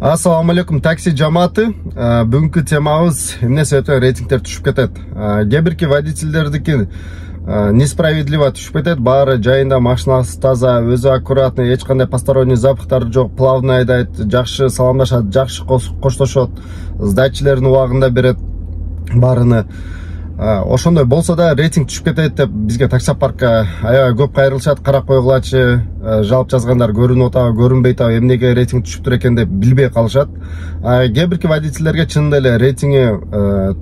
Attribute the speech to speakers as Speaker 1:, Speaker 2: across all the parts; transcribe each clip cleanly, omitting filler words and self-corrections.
Speaker 1: Assalamu alaikum такси жамааты. Бүгүнкү темабыз эмне себептен рейтингдер түшүп кетет. Кээ бирки водительдердики несправедливо түшүп кетет. Баары жайында, машинасы таза, өзү аккуратный, эч кандай посторонний запахтары жок, плавно айдайт, жакшы саламдашат, жакшы коштошот, сдачалерин убагында берет баарыны. Ошондой болсо да рейтинг түшүп кетет деп бизге таксопаркка аябай көп кайрылышат, карап койгулачы, жалп жазгандар көрүнүп атабы, көрүнбөй атабы, эмнеге рейтинг түшүптүр экен деп билбей калышат. Кээ бирки водительдерге чынында эле рейтинги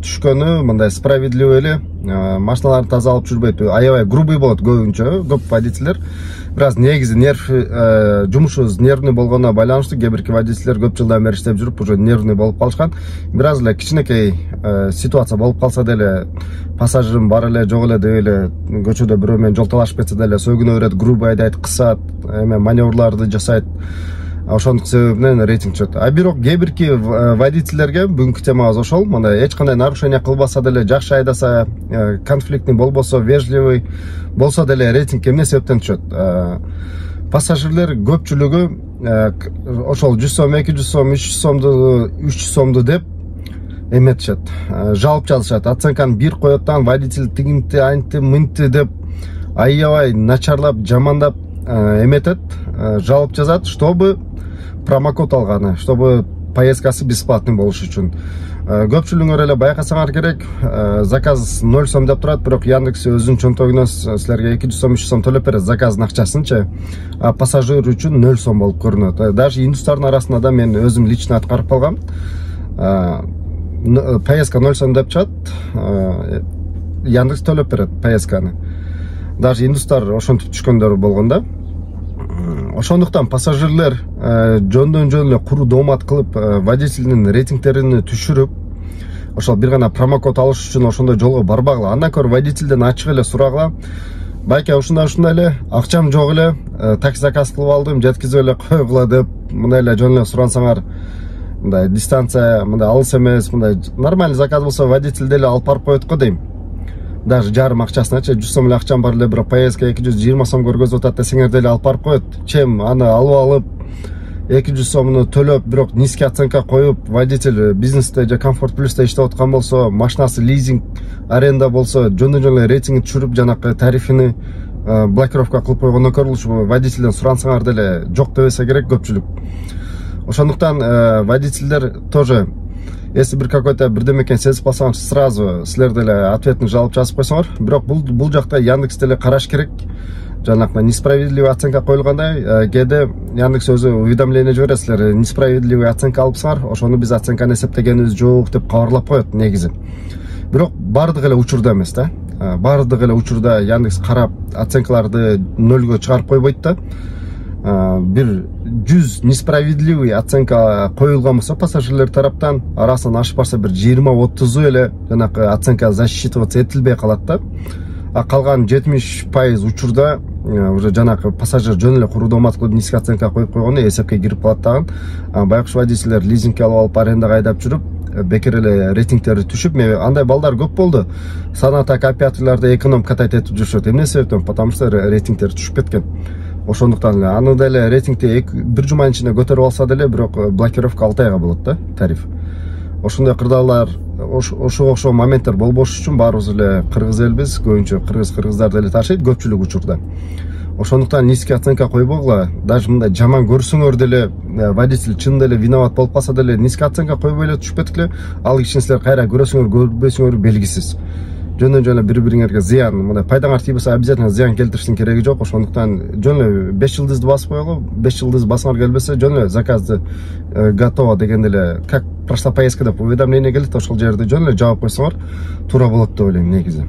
Speaker 1: түшкөнү мындай справедливый эле, машиналарын таза алып жүрбөйт, аябай грубый болот көбүнчө, көп водительдер. Бираз негизи нерв жумушу нервный болгонуна байланыштуу, кээ бирки водительдер көп жылдан бери иштеп жүрүп, уже нервный болуп калышкан. Бираз эле кичинекей ситуация болуп калса деле, пассажирим бар эле, жок эле деп эле көчөдө бирөө менен жол талашып кетсе деле, сойгуна берет, грубый айдайт, кысат, маневрларды жасайт. Ошондук себебинен рейтинг түшөт. Бирок кээ бирки водительдерге бүгүнкү темабыз ошол, мындай эч кандай нарушение кылбаса деле, жакшы айдаса, конфликтный болбосо, вежливый болсо деле рейтинг эмне себептен түшөт. Пассажирлер көпчүлүгү ошол 100 сом, 200 сом, 300 сомду, 300 сомду деп эметишет. Жалп жазышат. Оценканы бир коёттан водитель тигинти, анти, мынти деп аябай начарлап, жамандап эметет, жалп жазат, чтобы промокод алганы, чтобы поездкасы бесплатный болуш үчүн. Көпчүлүгүңөр эле байкасаңар керек, заказ 0 сом деп турат, бирок Яндекс өзүнүн чөнтөгүнөн силерге 200 сом, 300 сом төлөп берет заказдын акчасынчы. Пассажир үчүн 0 сом болуп көрүнөт. Даже индустардын арасында да мен өзүм лично аткарып калгам. Поездка 0 сом деп чат, Яндекс төлөп берет поездканы. Даже индустар ошентип түшкөндөр болгон да. Ошондуктан пассажирлер жөндөн жөн эле куру доомат кылып, водительдин рейтингтерин түшүрүп, ошол бир гана промокод алыш үчүн ошондой жолго барбагыла. Андан көрө водительден ачык эле сурагыла. Байке ушундай эле, акчам жок эле, такси заказ кылып алдым, жеткизип эле койгула деп, мындай эле жөн эле сурансаңар, мындай дистанция, мындай алыс эмес, мындай нормальный заказ болсо водитель деле алып барып коет го дейм. Даже жарым акчасыначы 100 сом эле акчам бар эле, бирок поездка 220 сом көргөзүп атат десеңер деле алып барып коет. Чем аны алып 200 сомну төлөп, бирок низкий оценка коюп, водитель бизнесте же комфорт плюсте иштеп аткан болсо, машинасы лизинг, аренда болсо, жөндөн жөн эле рейтингин түшүрүп, жанакы тарифини блокировка кылып койгондон көрө лучше водительден сурансаңар деле жок дебесе керек көпчүлүк. Ошондуктан водительдер тоже, если бир какой-то бирдемекен сезип калсаңар, сразу силер деле ответный жалоп жазып койсоңор. Бирок бул жакта Яндекс деле караш керек. Жанакы несправедливый оценка коюлгандай, кээде Яндекс өзү уведомление жиберет, силер несправедливый оценка алыпсыңар, ошону биз оценканы эсептегенибиз жок деп кабарлап коет негизи. Бирок баардык эле учурда эмес да. Баардык эле учурда Яндекс карап оценкаларды нөлгө чыгарып койбойт да. Бир 100 несправедливый оценка коюлган болсо пассажирлер тараптан, арасынан ашып барса бир 20-30 эле жанакы оценка засчитываться этилбей калат да. Калган 70% учурда уже жанакы пассажир жөн эле куру доомат кылып низкий оценка коюп койгону эсепке кирип калат дагы. Байкуш водительдер лизингке алып арендага айдап жүрүп, бекер эле рейтингтери түшүп, андай балдар көп болду. Саната кооперативлерде эконом катайт этип жүрүшөт. Эмне себептен? Потому что рейтингтери түшүп кеткен. Ошондуктан эле аны деле рейтингти бир жуманын ичинде көтөрүп алса деле, бирок блокировка 6 айга болот да, тариф. Ошондой кырдаалдар, ошого моменттер болбош үчүн баарыбыз эле кыргыз элбиз, көбүнчө кыргыздар деле ташыйт көпчүлүк учурда. Ошондуктан низкий оценка койбогула. Даже мындай жаман көрсөңөр деле, водитель чын деле виноват болуп калса деле, низкий оценка койбой эле түшүп кеткиле. Ал кишини силер кайра көрөсүңөр, көрбөсүңөр белгисиз. Жөндөн жөн эле бири-бириңерге зыян, мындай пайдаңар тийбесе обязательно зыян келтириштин кереги жок. Ошондуктан жөн эле 5 жылдызды басып койгула, 5 жылдыз басыңар келбесе, жөн эле заказды готово дегенде эле, как прошла поездка деп уведомление келет, ошол жерде жөн эле жаап койсоңор туура болот деп ойлойм негизи.